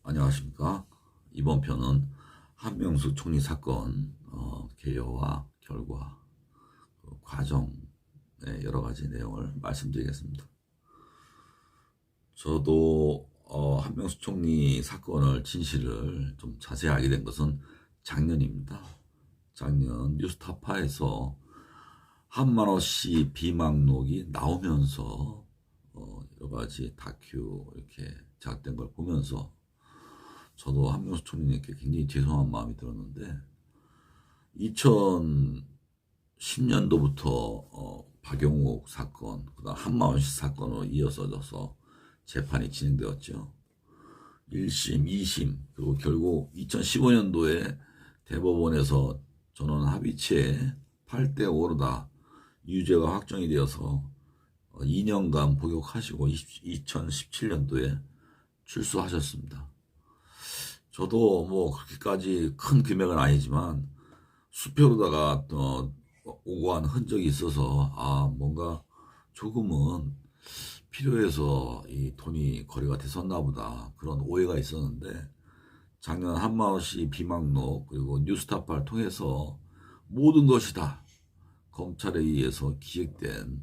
안녕하십니까. 이번 편은 한명숙 총리 사건 개요와 결과, 과정의 여러 가지 내용을 말씀드리겠습니다. 저도 한명숙 총리 사건을 진실을 좀 자세히 알게 된 것은 작년입니다. 작년 뉴스타파에서 한만호 씨 비망록이 나오면서 여러 가지 다큐 이렇게 제작된 걸 보면서 저도 한명숙 총리님께 굉장히 죄송한 마음이 들었는데, 2010년도부터 박용욱 사건, 그다음 한만원 씨 사건으로 이어져서 재판이 진행되었죠. 1심, 2심, 그리고 결국 2015년도에 대법원에서 전원 합의체 8대5로 다 유죄가 확정이 되어서 2년간 복역하시고 2017년도에 출소하셨습니다. 저도 뭐 그렇게까지 큰 금액은 아니지만 수표로다가 오고 한 흔적이 있어서 뭔가 조금은 필요해서 이 돈이 거래가 됐었나 보다, 그런 오해가 있었는데, 작년 한만호 씨 비망록 그리고 뉴스타파를 통해서 모든 것이 다 검찰에 의해서 기획된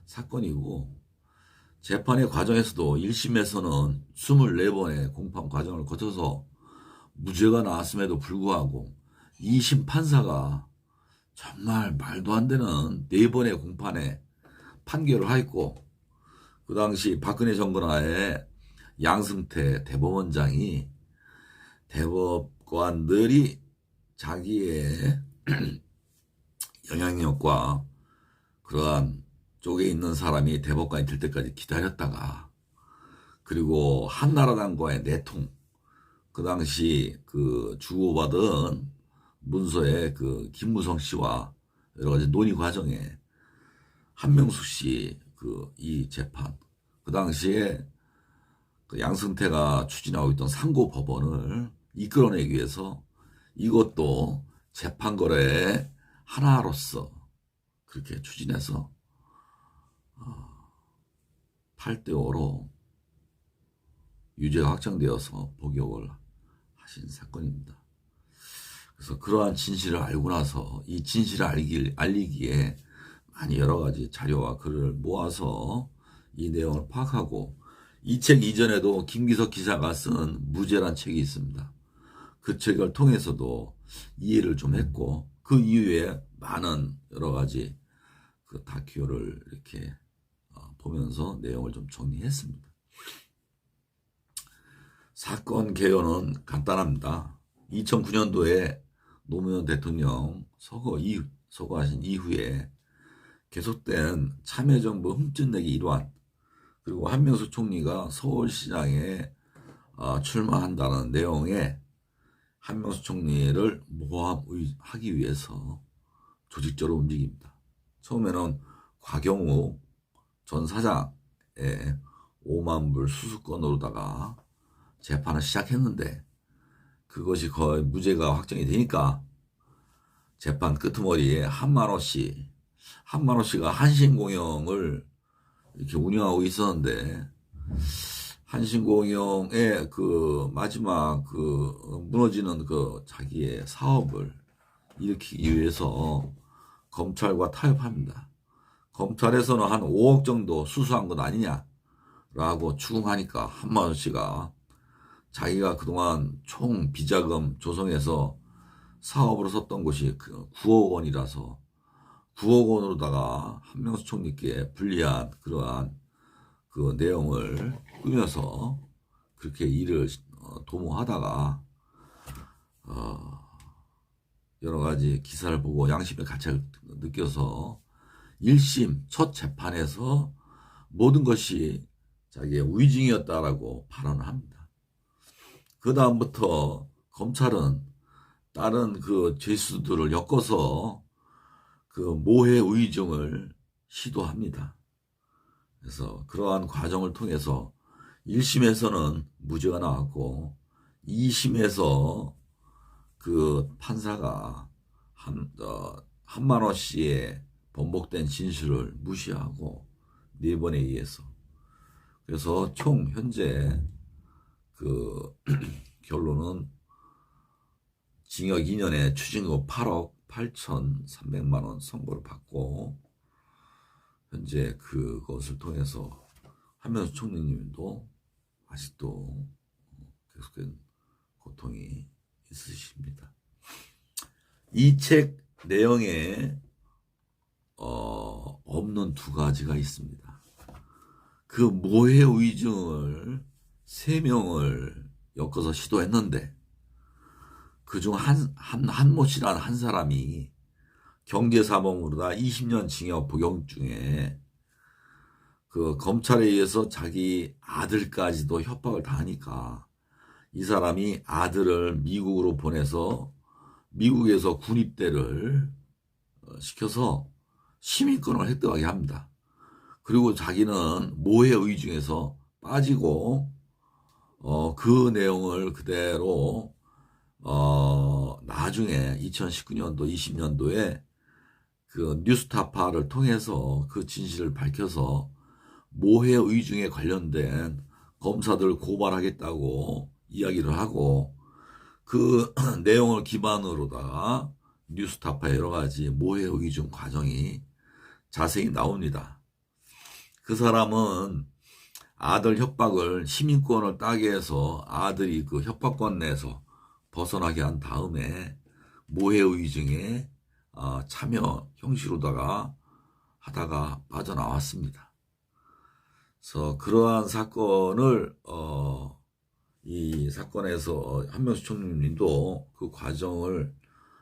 사건이고, 재판의 과정에서도 1심에서는 24번의 공판 과정을 거쳐서 무죄가 나왔음에도 불구하고 2심 판사가 정말 말도 안 되는 4번의 공판에 판결을 하였고, 그 당시 박근혜 정권 하에 양승태 대법원장이 대법관들이 자기의 영향력과 그러한 쪽에 있는 사람이 대법관이 될 때까지 기다렸다가, 그리고 한나라당과의 내통, 그 당시 그 주고받은 문서에 그 김무성 씨와 여러 가지 논의 과정에 한명숙 씨 이 재판, 그 당시에 그 양승태가 추진하고 있던 상고법원을 이끌어내기 위해서 이것도 재판 거래의 하나로서 그렇게 추진해서 8대5로 유죄가 확정되어서 복역을 하신 사건입니다. 그래서 그러한 진실을 알고 나서 이 진실을 알리기에 많이 여러 가지 자료와 글을 모아서 이 내용을 파악하고, 이 책 이전에도 김기석 기자가 쓴 무죄란 책이 있습니다. 그 책을 통해서도 이해를 좀 했고, 그 이후에 많은 여러 가지 그 다큐를 이렇게 보면서 내용을 좀 정리했습니다. 사건 개요는 간단합니다. 2009년도에 노무현 대통령 서거하신 이후에 계속된 참여정부 흠집내기 일환, 그리고 한명숙 총리가 서울시장에 출마한다는 내용의 한명숙 총리를 모함하기 위해서 조직적으로 움직입니다. 처음에는 곽영욱 전 사장의 5만 불 수수건으로다가 재판을 시작했는데, 그것이 거의 무죄가 확정이 되니까 재판 끄트머리에 한만호 씨가 한신공영을 이렇게 운영하고 있었는데, 한신공영의 그 마지막 무너지는 자기의 사업을 일으키기 위해서 검찰과 타협합니다. 검찰에서는 한 5억 정도 수수한 것 아니냐라고 추궁하니까 한만호 씨가 자기가 그동안 총 비자금 조성해서 사업으로 썼던 것이 9억 원이라서 9억 원으로다가 한명숙 총리께 불리한 그러한 그 내용을 꾸며서 그렇게 일을 도모하다가 여러 가지 기사를 보고 양심의 가책을 느껴서 1심 첫 재판에서 모든 것이 자기의 위증이었다라고 발언을 합니다. 그 다음부터 검찰은 다른 그 죄수들을 엮어서 그 모해 위증을 시도합니다. 그래서 그러한 과정을 통해서 1심에서는 무죄가 나왔고, 2심에서 그 판사가 한만호 씨의 번복된 진술을 무시하고 4번에 의해서, 그래서 총 현재 그 결론은 징역 2년에 추징금 8억 8,300만 원 선고를 받고, 현재 그것을 통해서 한명수 총리님도 아직도 계속된 고통이 있으십니다. 이 책 내용에 없는 두 가지가 있습니다. 그 모해 위증을 3명을 엮어서 시도했는데, 그중 한모 씨라는 한 사람이 경제사범으로다 20년 징역 복용 중에 그 검찰에 의해서 자기 아들까지도 협박을 당하니까 이 사람이 아들을 미국으로 보내서 미국에서 군입대를 시켜서 시민권을 획득하게 합니다. 그리고 자기는 모해 의중에서 빠지고 그 내용을 그대로 나중에 2019년도 20년도에 그 뉴스타파를 통해서 그 진실을 밝혀서 모해 의중에 관련된 검사들을 고발하겠다고 이야기를 하고, 그 내용을 기반으로다가 뉴스타파의 여러 가지 모해 의중 과정이 자세히 나옵니다. 그 사람은 아들 협박을, 시민권을 따게 해서 아들이 그 협박권 내에서 벗어나게 한 다음에 모해 의중에 참여 형식으로다가 하다가 빠져나왔습니다. 그래서 그러한 사건을 이 사건에서 한명수 총리님도 그 과정을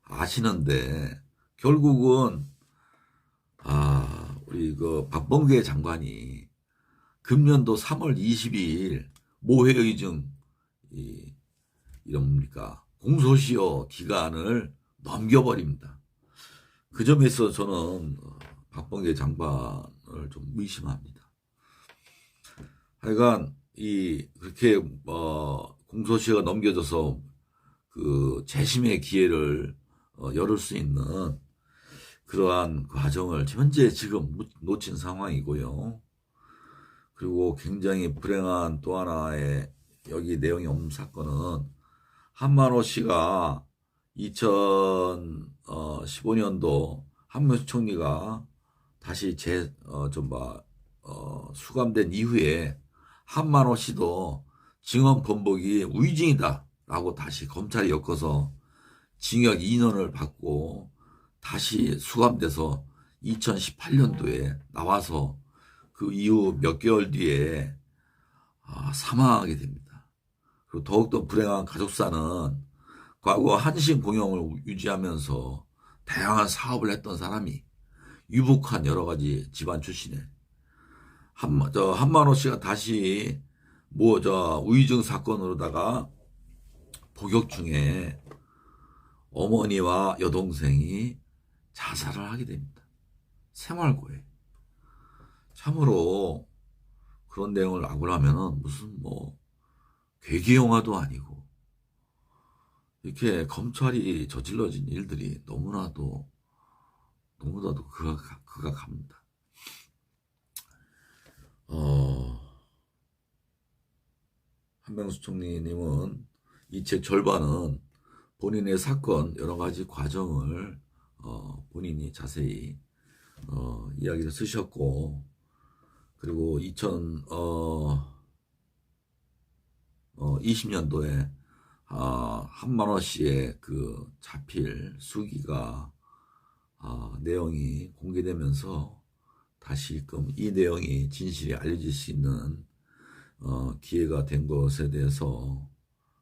아시는데, 결국은 우리 그 박범계 장관이 금년도 3월 22일 모해 의증 이럽니까 공소시효 기간을 넘겨버립니다. 그 점에 있어서 저는 박범계 장관을 좀 의심합니다. 하여간 그렇게 공소시효가 넘겨져서 그 재심의 기회를 열을 수 있는 그러한 과정을 현재 지금 놓친 상황이고요. 그리고 굉장히 불행한 또 하나의 여기 내용이 없는 사건은 한만호 씨가 2015년도 한명수 총리가 다시 수감된 이후에 한만호 씨도 증언 번복이 위증이다 라고 다시 검찰이 엮어서 징역 2년을 받고 다시 수감돼서 2018년도에 나와서 그 이후 몇 개월 뒤에 사망하게 됩니다. 그리고 더욱더 불행한 가족사는 과거 한신공영을 유지하면서 다양한 사업을 했던 사람이 유복한 여러 가지 집안 출신에 한만호 씨가 다시 위증 사건으로다가 복역 중에 어머니와 여동생이 자살을 하게 됩니다. 생활고에. 참으로 그런 내용을 나오려면은 무슨 괴기 영화도 아니고, 이렇게 검찰이 저질러진 일들이 너무나도 극악합니다. 한명수 총리님은 이 책 절반은 본인의 사건 여러 가지 과정을 본인이 자세히 이야기를 쓰셨고, 그리고 2020년도에 한만호 씨의 그 자필 수기가 내용이 공개되면서 다시금 이 내용이 진실이 알려질 수 있는 기회가 된 것에 대해서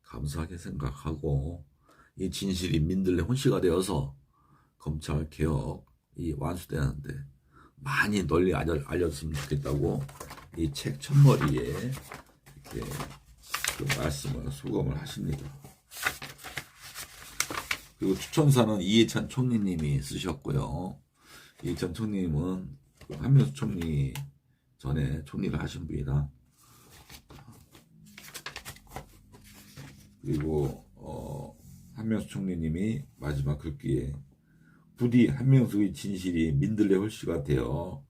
감사하게 생각하고, 이 진실이 민들레 혼씨가 되어서 검찰 개혁이 완수되는데 많이 널리 알렸으면 좋겠다고 이 책 첫머리에 이렇게 그 말씀을 수검을 하십니다. 그리고 추천사는 이해찬 총리님이 쓰셨고요. 이해찬 총리님은 한명수 총리 전에 총리를 하신 분이다. 그리고 한명수 총리님이 마지막 글귀에 부디 한명수의 진실이 민들레 홀씨가 되어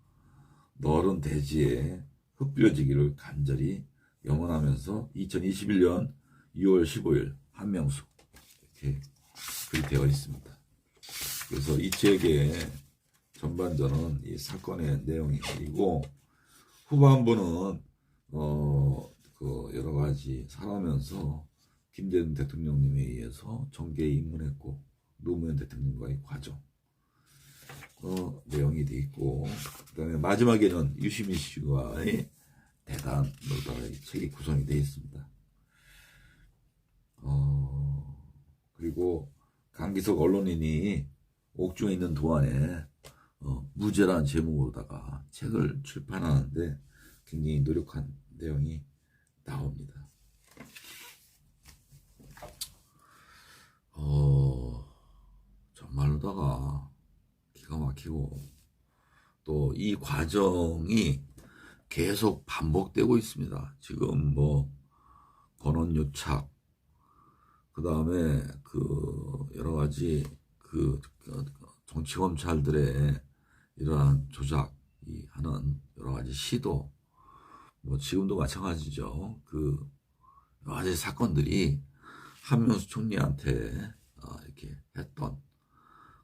너른 대지에 흩뿌려지기를 간절히 영원하면서 2021년 2월 15일 한명수 이렇게 글이 되어 있습니다. 그래서 이 책의 전반전은 이 사건의 내용이고 후반부는 그 여러 가지 살아면서 김대중 대통령님에 의해서 정계에 입문했고 노무현 대통령과의 과정 내용이 되어 있고 그다음에 마지막에는 유시민 씨와의 대단으로 이 책이 구성이 되어 있습니다. 그리고 강기석 언론인이 옥중에 있는 동안에 무죄라는 제목으로다가 책을 출판하는데 굉장히 노력한 내용이 나옵니다. 정말로다가 기가 막히고 또 이 과정이 계속 반복되고 있습니다. 지금 뭐 권한유착 그 다음에 그 여러 가지 그 정치 검찰들의 이러한 조작이 하는 여러 가지 시도 뭐 지금도 마찬가지죠. 그 여러 가지 사건들이 한명수 총리한테 이렇게 했던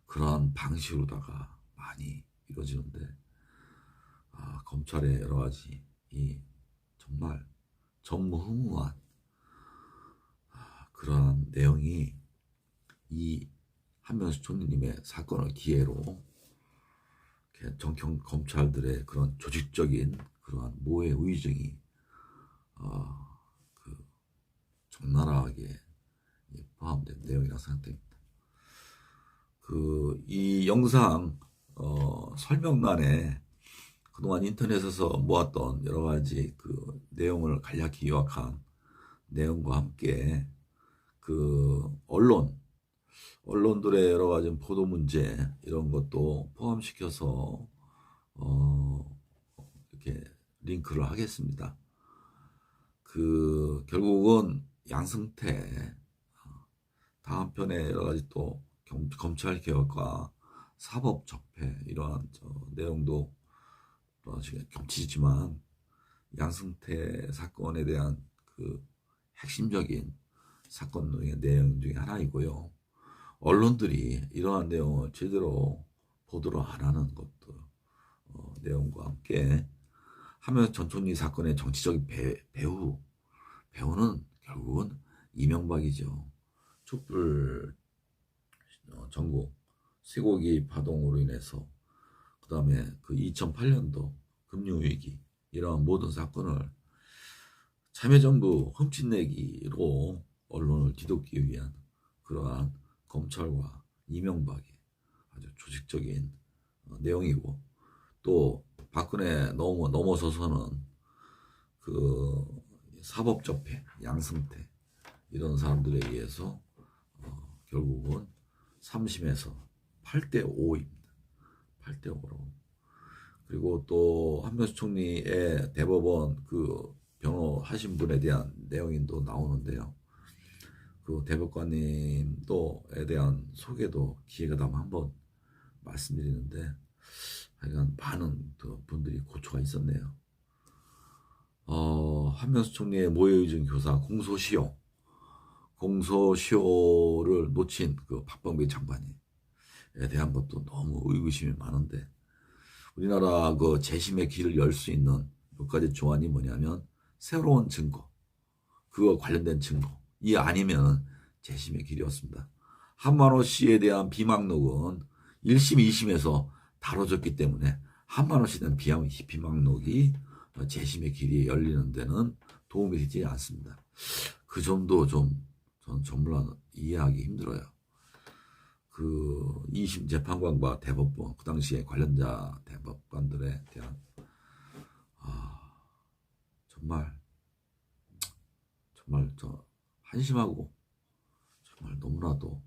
그러한 방식으로다가 많이 이루어지는데 검찰의 여러 가지 이 정말 전무후무한 그러한 내용이 이 한명수 총리님의 사건을 기회로 정경 검찰들의 그런 조직적인 그러한 모해 의증이 그 적나라하게 포함된 내용이라고 생각됩니다. 이 영상 설명란에 그동안 인터넷에서 모았던 여러 가지 그 내용을 간략히 요약한 내용과 함께 그 언론들의 여러 가지 보도 문제 이런 것도 포함시켜서 이렇게 링크를 하겠습니다. 그 결국은 양승태 다음 편에 여러 가지 또 검찰 개혁과 사법 적폐 이러한 내용도 겹치지만 양승태 사건에 대한 그 핵심적인 사건 내용 중에 하나이고요. 언론들이 이러한 내용을 제대로 보도를 안 하는 것도 내용과 함께 하면서 전 총리 사건의 정치적인 배후는 결국은 이명박이죠. 촛불 전국 쇠고기 파동으로 인해서 그 다음에 그 2008년도 금융위기 이러한 모든 사건을 참여정부 흠집내기로 언론을 뒤덮기 위한 그러한 검찰과 이명박의 아주 조직적인 내용이고 또 박근혜 넘어서서는 그 사법적폐 양승태 이런 사람들에 의해서 결국은 3심에서 8대5입니다. 8대5로. 그리고 또 한명수 총리의 대법원 그 변호하신 분에 대한 내용도 나오는데요. 그 대법관님도에 대한 소개도 기회가 되면 한번 말씀드리는데 하여간 많은 분들이 고초가 있었네요. 한명수 총리의 모해의증 교사 공소시효를 놓친 그 박범계 장관에 대한 것도 너무 의구심이 많은데 우리나라 그 재심의 길을 열 수 있는 몇 가지 조항이 뭐냐면 새로운 증거, 그거 관련된 증거, 이 아니면 재심의 길이었습니다. 한만호 씨에 대한 비망록은 1심, 2심에서 다뤄졌기 때문에 한만호 씨에 대한 비망록이 재심의 길이 열리는 데는 도움이 되지 않습니다. 그 점도 좀 저는 전문가 이해하기 힘들어요. 그 2심 재판관과 대법원 그 당시에 관련자 대법관들에 대한 정말 저 한심하고 정말 너무나도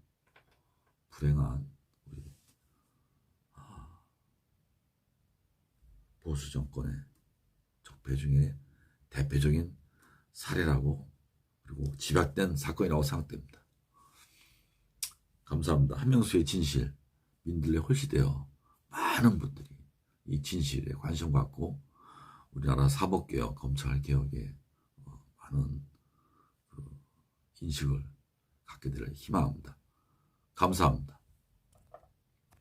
불행한 우리 보수 정권의 적폐 중에 대표적인 사례라고 그리고 집약된 사건이라고 생각됩니다. 감사합니다. 한명수의 진실, 민들레 홀시되어 많은 분들이 이 진실에 관심 갖고 우리나라 사법개혁, 검찰개혁에 하는 그 인식을 갖게 되길 희망합니다. 감사합니다.